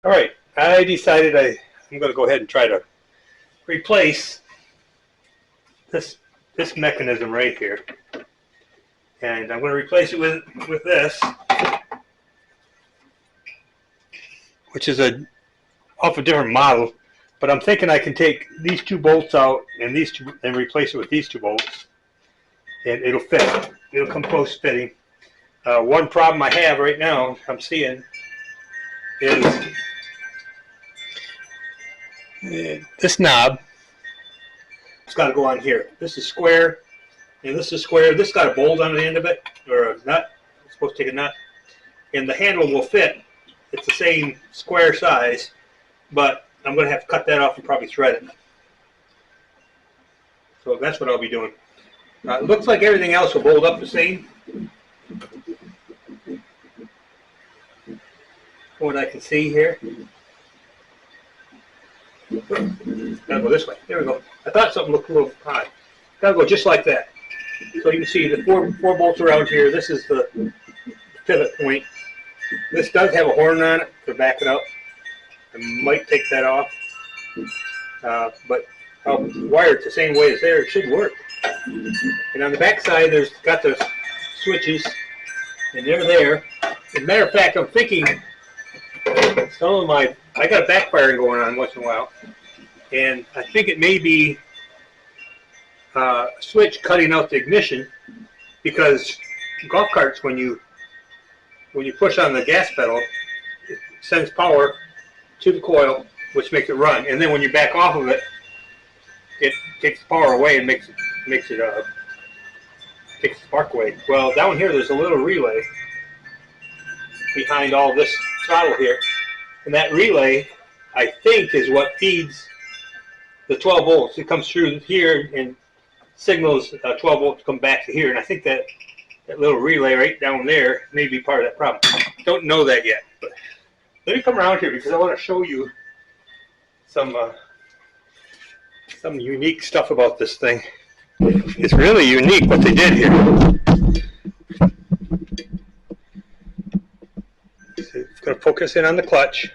All right, I decided I'm going to go ahead and try to replace this mechanism right here, and I'm going to replace it with this, which is off a different model. But I'm thinking I can take these two bolts out and replace it with these two bolts, and it'll fit. It'll come close fitting. One problem I have right now, I'm seeing, is this knob. It's got to go on here. This is square, and this is square. This got a bolt on the end of it, or a nut. It's supposed to take a nut, and the handle will fit. It's the same square size, but I'm going to have to cut that off and probably thread it. So that's what I'll be doing. It looks like everything else will bolt up the same. What I can see here. Gotta go this way. There we go. I thought something looked a little high. Gotta go just like that. So you can see the four bolts around here. This is the pivot point. This does have a horn on it to back it up. I might take that off, but I'll wire it the same way as there. It should work. And on the back side, there's got the switches, and they're there. As a matter of fact, I'm thinking I got a backfiring going on once in a while, and I think it may be a switch cutting out the ignition, because golf carts, when you push on the gas pedal, it sends power to the coil, which makes it run, and then when you back off of it, it takes the power away and takes the spark away. Well, down here there's a little relay behind all this throttle here, and that relay, I think, is what feeds the 12 volts. It comes through here and signals 12 volts to come back to here, and I think that little relay right down there may be part of that problem. Don't know that yet, but let me come around here because I want to show you some unique stuff about this thing. It's really unique what they did here. So it's going to focus in on the clutch.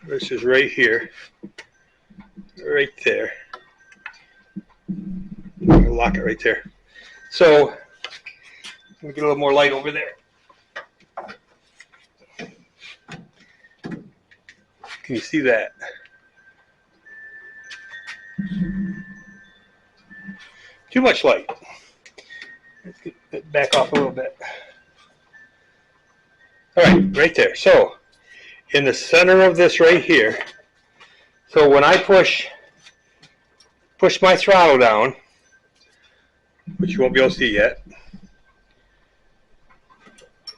This is right here, right there. I'll lock it right there. So let me get a little more light over there. Can you see that? Too much light. Let's get it back off a little bit. All right, right there. So in the center of this right here, so when I push my throttle down, which you won't be able to see yet,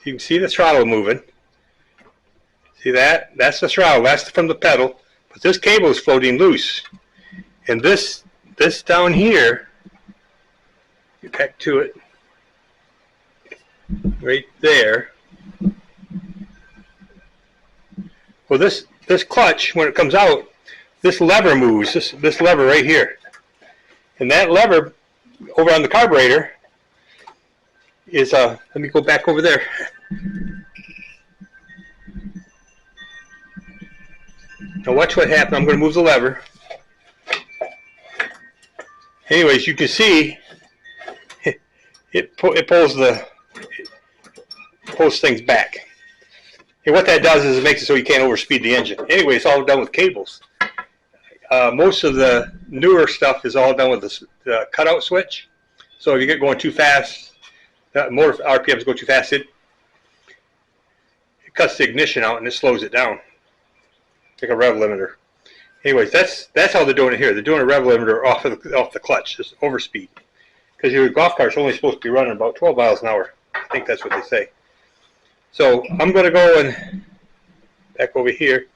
you can see the throttle moving. See that? That's the throttle. That's from the pedal. But this cable is floating loose. And this down here, get back to it, right there. Well, this clutch, when it comes out, this lever moves. This lever right here. And that lever over on the carburetor is let me go back over there. Now watch what happens. I'm going to move the lever. Anyways, you can see it pulls things back. And what that does is it makes it so you can't overspeed the engine. Anyway, it's all done with cables. Most of the newer stuff is all done with the cutout switch. So if you get going too fast, more RPMs go too fast, it cuts the ignition out and it slows it down, like a rev limiter. Anyways, that's how they're doing it here. They're doing a rev limiter off the clutch, just overspeed. Because your golf cart's only supposed to be running about 12 miles an hour. I think that's what they say. So I'm going to go and back over here.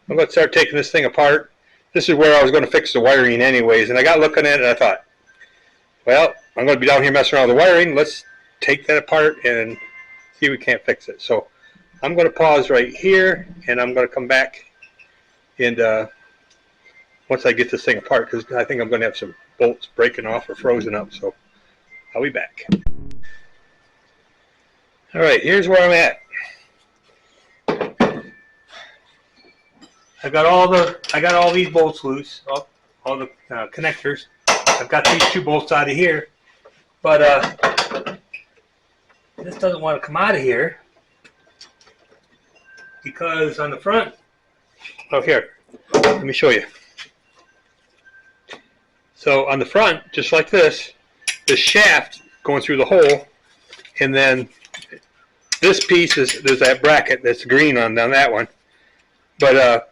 I'm going to start taking this thing apart. This is where I was going to fix the wiring anyways. And I got looking at it and I thought, well, I'm going to be down here messing around with the wiring. Let's take that apart and see if we can't fix it. So I'm going to pause right here and I'm going to come back and once I get this thing apart, because I think I'm going to have some bolts breaking off or frozen up. So I'll be back. All right, here's where I'm at. I got all these bolts loose, all the connectors. I've got these two bolts out of here, but this doesn't want to come out of here because on the front. Oh, here, let me show you. So on the front, just like this, the shaft going through the hole, and then this piece there's that bracket that's green on down that one. But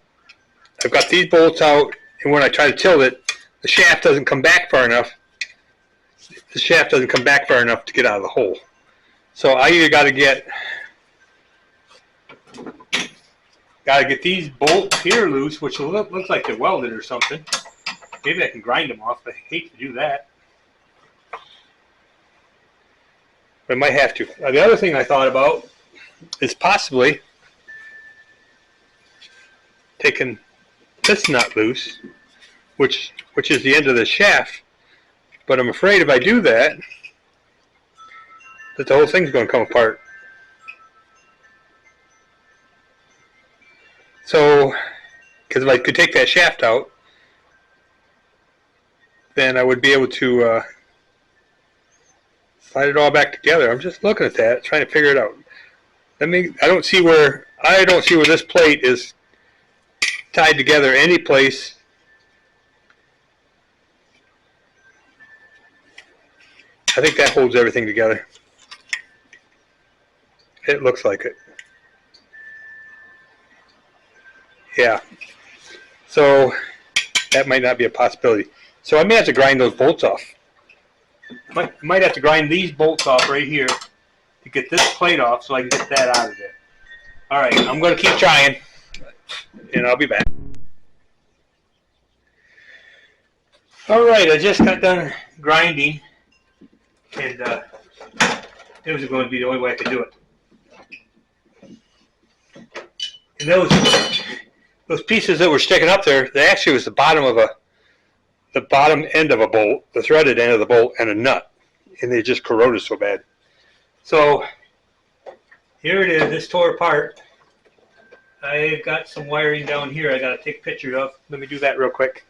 I've got these bolts out, and when I try to tilt it, the shaft doesn't come back far enough. The shaft doesn't come back far enough to get out of the hole. So I either got to get these bolts here loose, which looks like they're welded or something. Maybe I can grind them off, but I hate to do that. But I might have to. The other thing I thought about is possibly taking this nut loose, which is the end of the shaft. But I'm afraid if I do that, that the whole thing's going to come apart. So, because if I could take that shaft out, then I would be able to slide it all back together. I'm just looking at that, trying to figure it out. I don't see where this plate is tied together any place. I think that holds everything together. It looks like it. Yeah. So that might not be a possibility. So I may have to grind those bolts off. Might have to grind these bolts off right here to get this plate off so I can get that out of there. All right, I'm going to keep trying, and I'll be back. All right, I just got done grinding, and it was going to be the only way I could do it. And those pieces that were sticking up there, they actually was the bottom end of a bolt, the threaded end of the bolt, and a nut, and they just corroded so bad. So here it is. This tore apart. I've got some wiring down here I got to take pictures of. Let me do that real quick.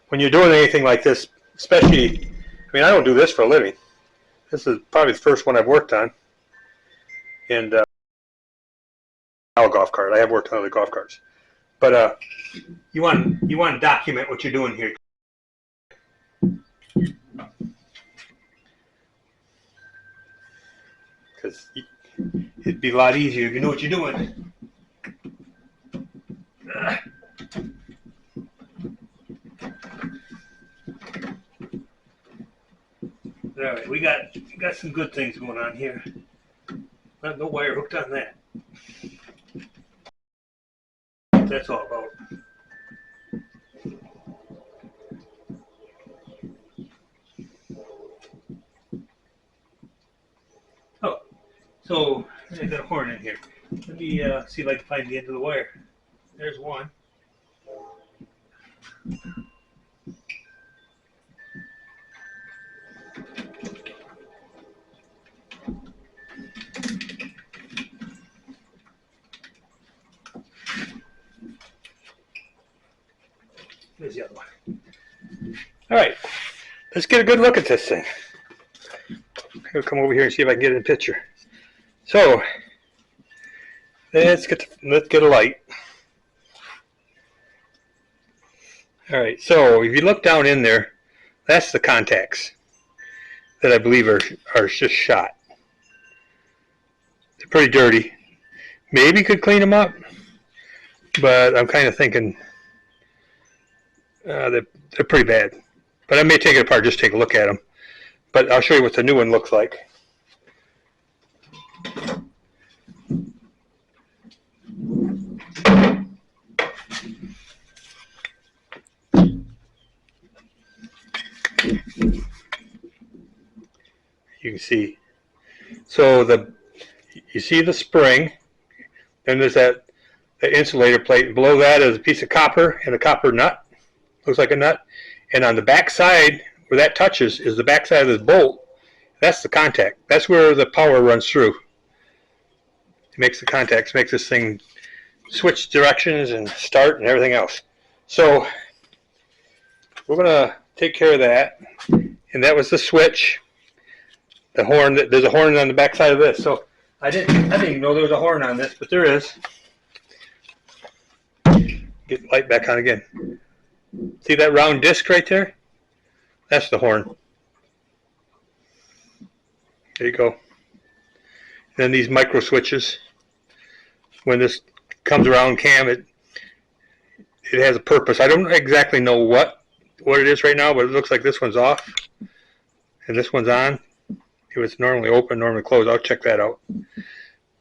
When you're doing anything like this, especially, I mean, I don't do this for a living. This is probably the first one I've worked on. And golf cart. I have worked on other golf carts. But you want to document what you're doing here. Because it'd be a lot easier if you know what you're doing. All right, we got some good things going on here. No wire hooked on that. That's all about. Oh, so I got a horn in here. Let me see if I can find the end of the wire. There's one. There's the other one. All right, let's get a good look at this thing. I'll come over here and see if I can get in the picture. So let's get a light. All right, so if you look down in there, that's the contacts that I believe are just shot. They're pretty dirty. Maybe could clean them up, but I'm kind of thinking they're pretty bad. But I may take it apart, just take a look at them. But I'll show you what the new one looks like. You can see. So you see the spring, then there's that insulator plate, and below that is a piece of copper and a copper nut. Looks like a nut. And on the back side, where that touches, is the back side of this bolt. That's the contact. That's where the power runs through. It makes the contacts, makes this thing switch directions and start and everything else. So we're going to take care of that. And that was the switch. The horn, there's a horn on the back side of this. So I didn't even know there was a horn on this, but there is. Get the light back on again. See that round disc right there? That's the horn. There you go. Then these micro switches. When this comes around cam, it has a purpose. I don't exactly know what it is right now, but it looks like this one's off and this one's on. It was normally open, normally closed. I'll check that out.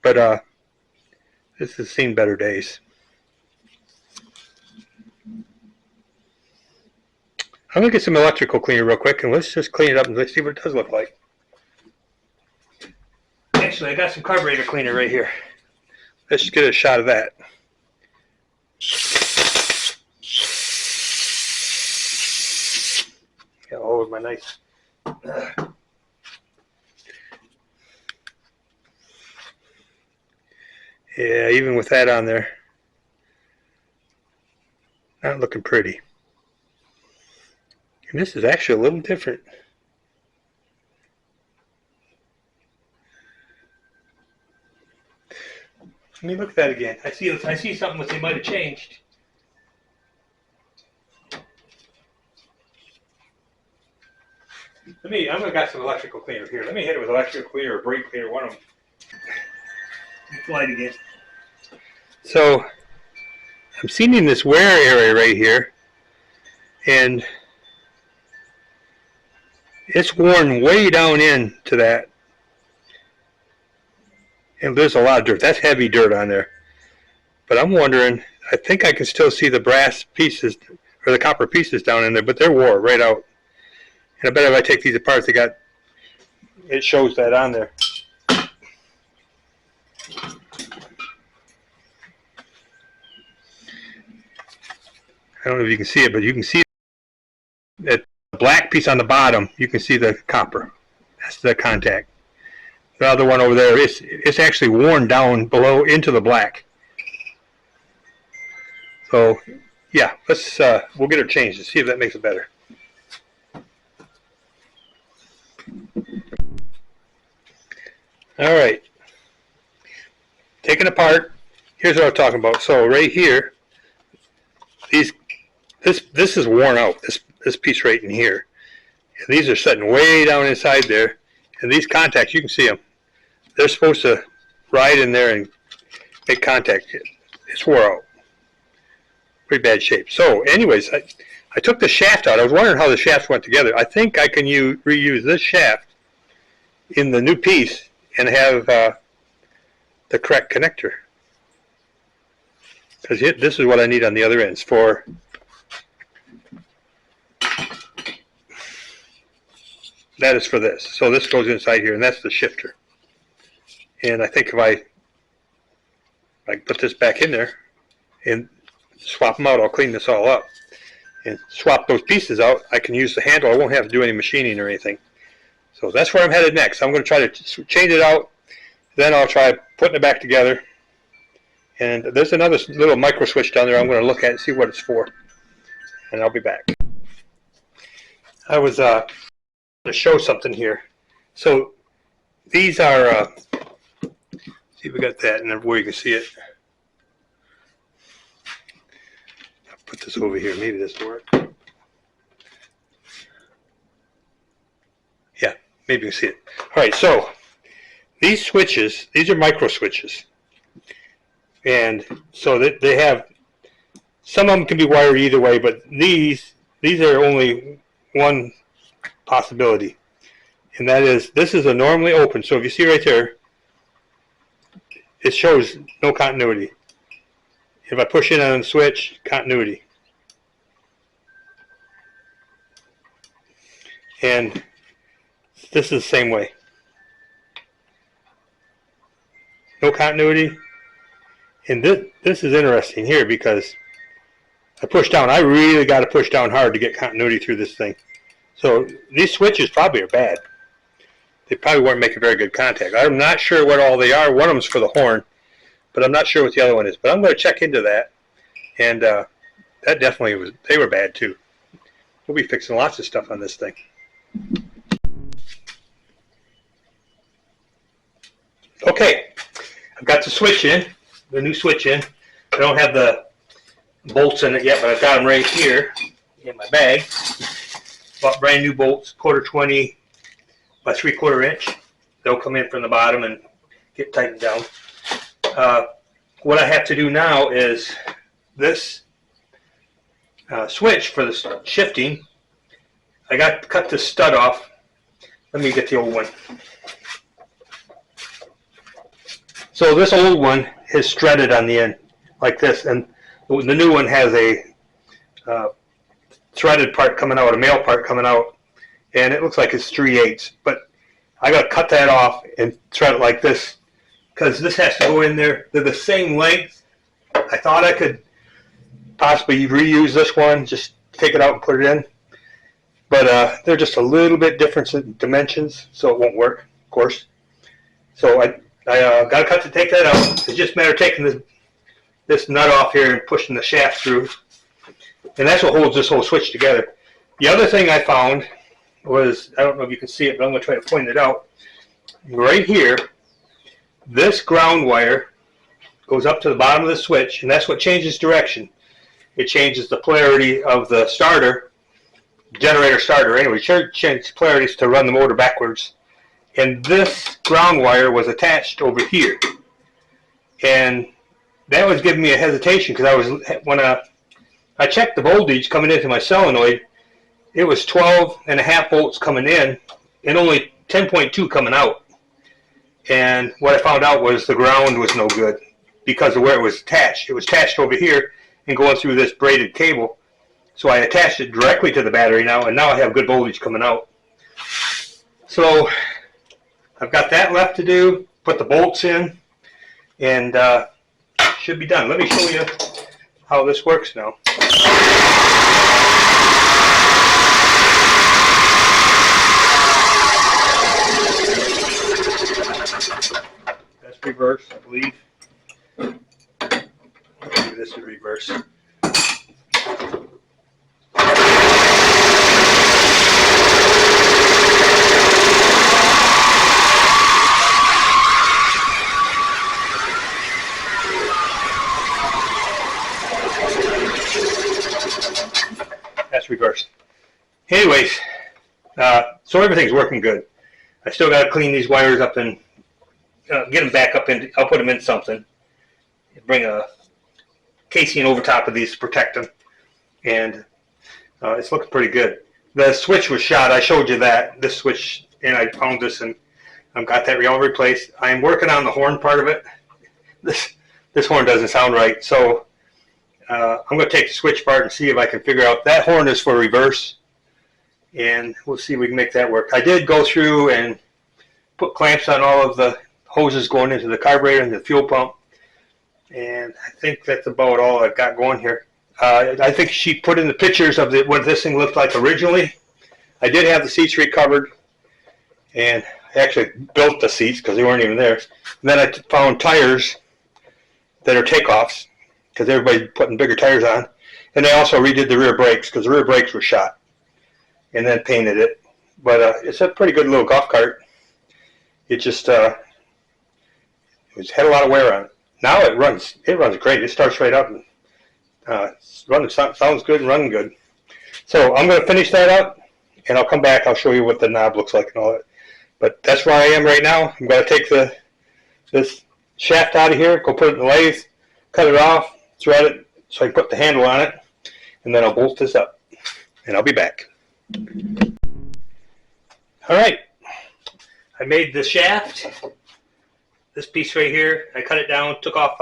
But this has seen better days. I'm going to get some electrical cleaner real quick, and let's just clean it up and let's see what it does look like. Actually, I got some carburetor cleaner right here. Let's just get a shot of that. Got all over my nice. Yeah, even with that on there, not looking pretty. And this is actually a little different. Let me look at that again. I see something that they might have changed. I'm gonna got some electrical cleaner here. Let me hit it with electrical cleaner or brake cleaner, one of them. Light again. So I'm seeing in this wear area right here, and it's worn way down into that. And there's a lot of dirt. That's heavy dirt on there. But I'm wondering, I think I can still see the brass pieces, or the copper pieces down in there, but they're wore right out. And I bet if I take these apart, it shows that on there. I don't know if you can see it, but you can see that black piece on the bottom. You can see the copper. That's the contact. The other one over there, it's actually worn down below into the black. So yeah, we'll get it changed and see if that makes it better. All right, taking apart. Here's what I'm talking about. So right here, this is worn out. This piece right in here, and these are sitting way down inside there. And these contacts, you can see them. They're supposed to ride in there and make contact. It's wore out. Pretty bad shape. So anyways, I took the shaft out. I was wondering how the shafts went together. I think I can reuse this shaft in the new piece and have the correct connector. Because this is what I need on the other ends for. That is for this. So this goes inside here, and that's the shifter. And I think if I put this back in there and swap them out, I'll clean this all up. And swap those pieces out, I can use the handle. I won't have to do any machining or anything. So that's where I'm headed next. I'm going to try to change it out. Then I'll try putting it back together. And there's another little micro switch down there I'm going to look at and see what it's for. And I'll be back. I was to show something here. So these are, see if we got that and where you can see it. I'll put this over here. Maybe this will work. Yeah, maybe you can see it. All right, so these switches, these are micro switches. And so they have, some of them can be wired either way, but these are only one possibility. And that is, this is a normally open. So if you see right there, it shows no continuity. If I push in on the switch, continuity. And this is the same way. No continuity. And this is interesting here because I push down. I really got to push down hard to get continuity through this thing. So these switches probably are bad. They probably weren't making very good contact. I'm not sure what all they are. One of them's for the horn. but I'm not sure what the other one is. But I'm going to check into that, and that definitely was, they were bad too. We'll be fixing lots of stuff on this thing. Okay, I've got the switch in, the new switch in. I don't have the bolts in it yet, but I've got them right here in my bag. Bought brand new bolts, 1/4 by 3/4 inch. They'll come in from the bottom and get tightened down. What I have to do now is this switch for the shifting. I got to cut this stud off. Let me get the old one. So this old one is threaded on the end like this, and the new one has a threaded part coming out, a male part coming out, and it looks like it's 3/8. But I got to cut that off and thread it like this because this has to go in there. They're the same length. I thought I could possibly reuse this one, just take it out and put it in, but they're just a little bit different in dimensions, so it won't work, of course. So I got to take that out. It's just a matter of taking this nut off here and pushing the shaft through. And that's what holds this whole switch together. The other thing I found was, I don't know if you can see it, but I'm going to try to point it out. Right here, this ground wire goes up to the bottom of the switch, and that's what changes direction. It changes the polarity of the starter, generator starter anyway. It changes polarities to run the motor backwards. And this ground wire was attached over here. And that was giving me a hesitation because when I checked the voltage coming into my solenoid, it was 12.5 volts coming in and only 10.2 coming out. And what I found out was the ground was no good because of where it was attached. It was attached over here and going through this braided cable. So I attached it directly to the battery now, and now I have good voltage coming out. So I've got that left to do, put the bolts in, and should be done. Let me show you how this works now. That's reverse, I believe. Maybe this is reverse. That's reverse. Anyways, so everything's working good. I still got to clean these wires up and get them back up in. I'll put them in something. Bring a casing over top of these to protect them, and it's looking pretty good. The switch was shot. I showed you that this switch, and I found this and I've got that all replaced. I'm working on the horn part of it. This horn doesn't sound right, so I'm going to take the switch part and see if I can figure out. That horn is for reverse, and we'll see if we can make that work. I did go through and put clamps on all of the hoses going into the carburetor and the fuel pump, and I think that's about all I've got going here. I think she put in the pictures of what this thing looked like originally. I did have the seats recovered, and I actually built the seats because they weren't even there. And then I found tires that are takeoffs because everybody's putting bigger tires on. And they also redid the rear brakes because the rear brakes were shot, and then painted it. But it's a pretty good little golf cart. It just had a lot of wear on it. Now it runs great. It starts right up and sounds good and running good. So I'm going to finish that up, and I'll come back. I'll show you what the knob looks like and all that. But that's where I am right now. I'm going to take this shaft out of here, go put it in the lathe, cut it off, thread it so I can put the handle on it, and then I'll bolt this up, and I'll be back. All right, I made the shaft. This piece right here, I cut it down, took off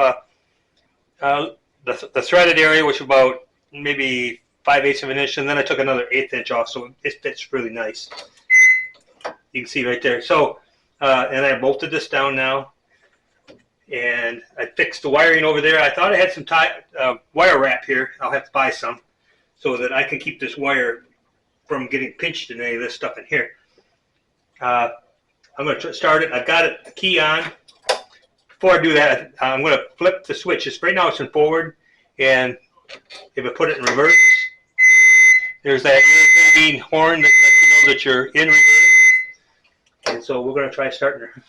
the threaded area, which was about maybe 5/8 of an inch, and then I took another 1/8 inch off, so it fits really nice. You can see right there. So, and I bolted this down now, and I fixed the wiring over there. I thought I had some wire wrap here. I'll have to buy some so that I can keep this wire from getting pinched in any of this stuff in here. I'm going to start it. I've got it, the key on. before I do that, I'm going to flip the switches. Right now it's in forward, and if I put it in reverse, there's that irritating horn that lets you know that you're in reverse. And so we're going to try starting her.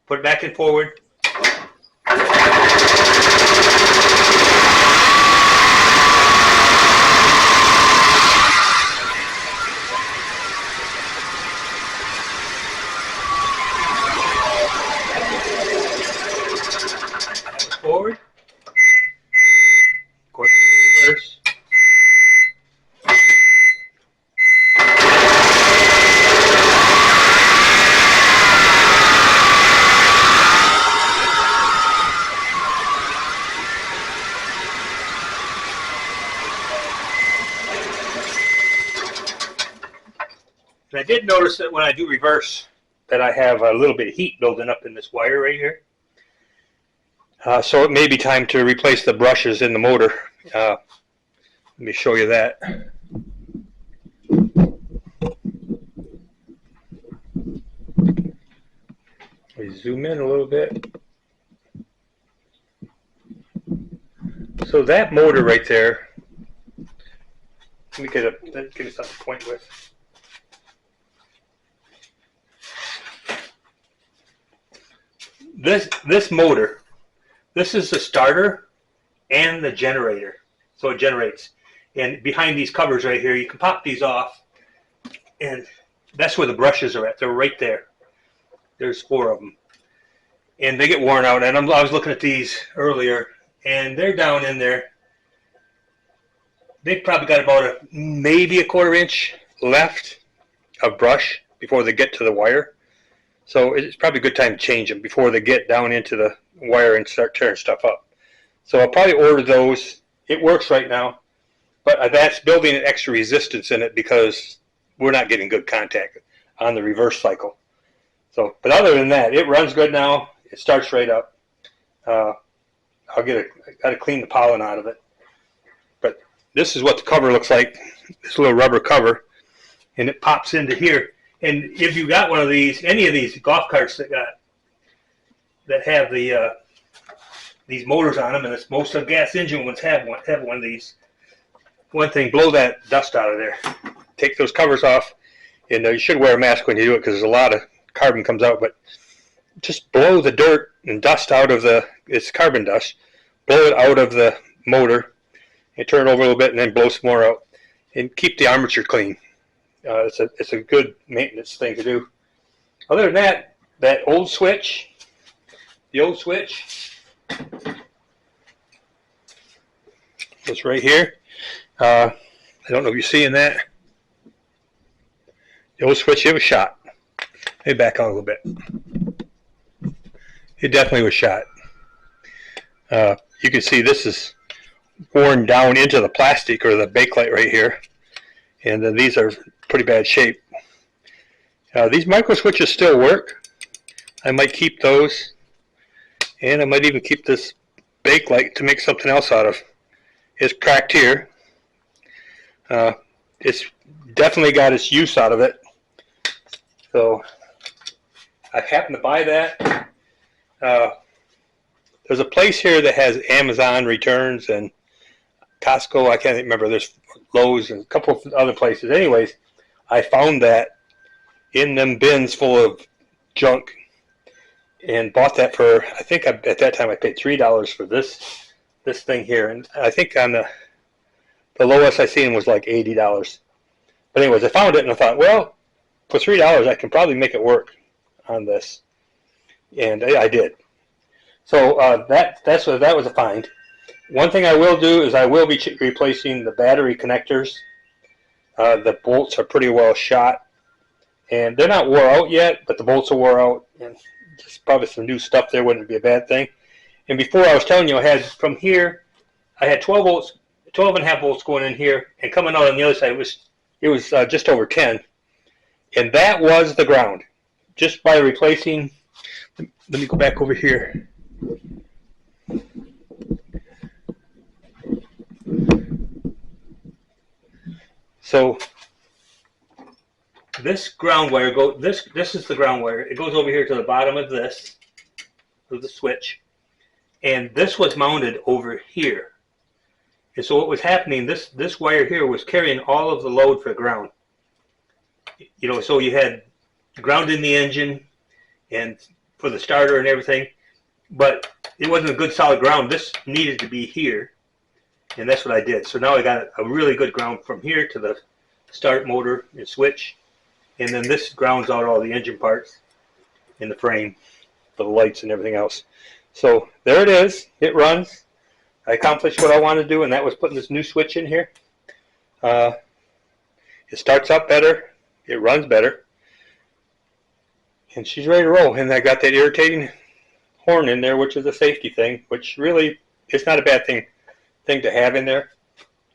Put it back in forward. Forward. Of course, reverse. And I did notice that when I do reverse, that I have a little bit of heat building up in this wire right here. So it may be time to replace the brushes in the motor. Let me show you that. We zoom in a little bit. So that motor right there, let me give me something to point with. This motor, this is the starter and the generator, so it generates. And behind these covers right here, you can pop these off, and that's where the brushes are at. They're right there. There's 4 of them, and they get worn out. And I was looking at these earlier, and they're down in there. They've probably got about maybe a 1/4 inch left of brush before they get to the wire. So it's probably a good time to change them before they get down into the wire and start tearing stuff up. So I'll probably order those. It works right now, but that's building an extra resistance in it because we're not getting good contact on the reverse cycle. So, but other than that, it runs good now. It starts right up. I got to clean the pollen out of it. But this is what the cover looks like. This little rubber cover, and it pops into here. And if you got one of these, any of these golf carts that have the these motors on them, and it's most of the gas engine ones have one of these. One thing, blow that dust out of there. Take those covers off, and you should wear a mask when you do it because there's a lot of carbon comes out. But just blow the dirt and dust out of it's carbon dust. Blow it out of the motor, and turn it over a little bit, and then blow some more out, and keep the armature clean. It's a good maintenance thing to do. Other than that, the old switch, was right here. I don't know if you're seeing that. The old switch, it was shot. Let me back on a little bit. It definitely was shot. You can see this is worn down into the plastic or the bakelite right here. And then these are pretty bad shape. These micro switches still work. I might keep those, and I might even keep this bakelite to make something else out of. It's cracked here. It's definitely got its use out of it. So I happened to buy that. There's a place here that has Amazon returns and Costco. I can't remember. There's Lowe's and a couple of other places. Anyways, I found that in them bins full of junk and bought that for, I think at that time I paid $3 for this thing here. And I think on the lowest I seen was like $80. But anyways, I found it and I thought, well, for $3 I can probably make it work on this. And I did. So that was a find. One thing I will do is I will be replacing the battery connectors. The bolts are pretty well shot, and they're not wore out yet, but the bolts are wore out, and just probably some new stuff there wouldn't be a bad thing. And before I was telling you, I had from here, I had 12 volts, 12.5 volts going in here, and coming out on the other side, it was just over 10, and that was the ground. Just by replacing, let me go back over here. So this ground wire this is the ground wire. It goes over here to the bottom of this, of the switch, and this was mounted over here. And so what was happening, this wire here was carrying all of the load for the ground. You know, so you had ground in the engine and for the starter and everything, but it wasn't a good solid ground. This needed to be here, and that's what I did. So now I got a really good ground from here to the start motor and switch, and then this grounds out all the engine parts in the frame for the lights and everything else. So there it is. It runs. I accomplished what I wanted to do, and that was putting this new switch in here. It starts up better. It runs better. And she's ready to roll. And I got that irritating horn in there, which is a safety thing, which really, it's not a bad thing to have in there.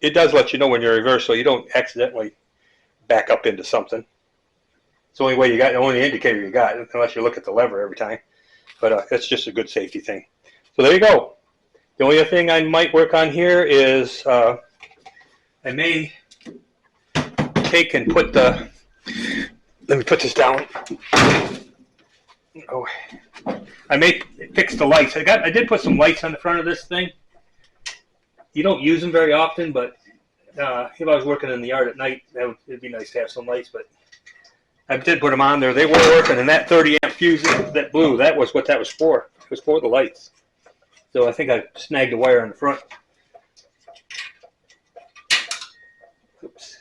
It does let you know when you're reversed, so you don't accidentally back up into something. It's the only way you got, the only indicator you got, unless you look at the lever every time. But it's just a good safety thing. So there you go. The only other thing I might work on here is I may take and put the, let me put this down. Oh, I may fix the lights. I did put some lights on the front of this thing. You don't use them very often, but if I was working in the yard at night, it'd be nice to have some lights. But I did put them on there. They were working, and that 30 amp fuse that blew, that was what that was for. It was for the lights. So I think I snagged the wire on the front. Oops.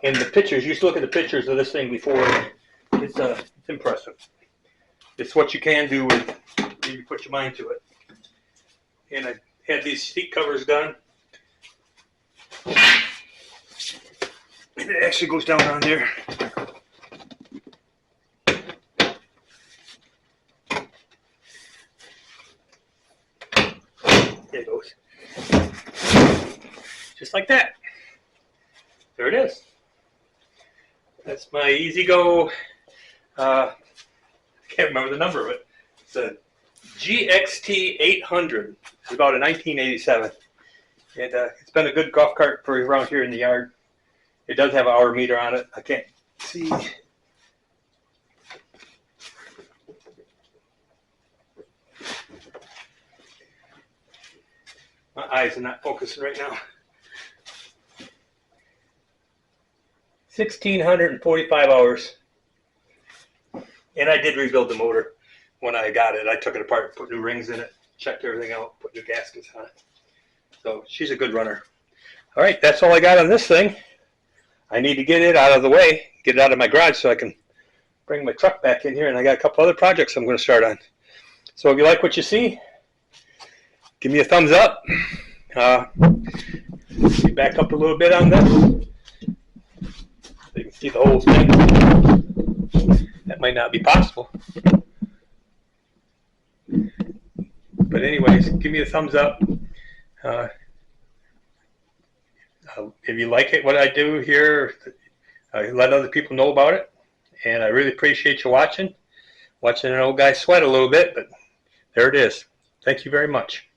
And the pictures, you used to look at the pictures of this thing before. It's impressive. It's what you can do if you put your mind to it. And I had these seat covers done. And it actually goes down on there. There it goes. Just like that. There it is. That's my E-Z-GO. I can't remember the number of it. It's a GXT 800. It's about a 1987. And it's been a good golf cart for around here in the yard. It does have an hour meter on it. I can't see. My eyes are not focusing right now. 1,645 hours. And I did rebuild the motor when I got it. I took it apart, put new rings in it, checked everything out, put new gaskets on it. So she's a good runner. All right, that's all I got on this thing. I need to get it out of the way, get it out of my garage so I can bring my truck back in here. And I got a couple other projects I'm going to start on. So if you like what you see, give me a thumbs up. Back up a little bit on this so you can see the whole thing. That might not be possible. But anyways, give me a thumbs up. If you like it, what I do here, let other people know about it. And I really appreciate you watching an old guy sweat a little bit, but there it is. Thank you very much.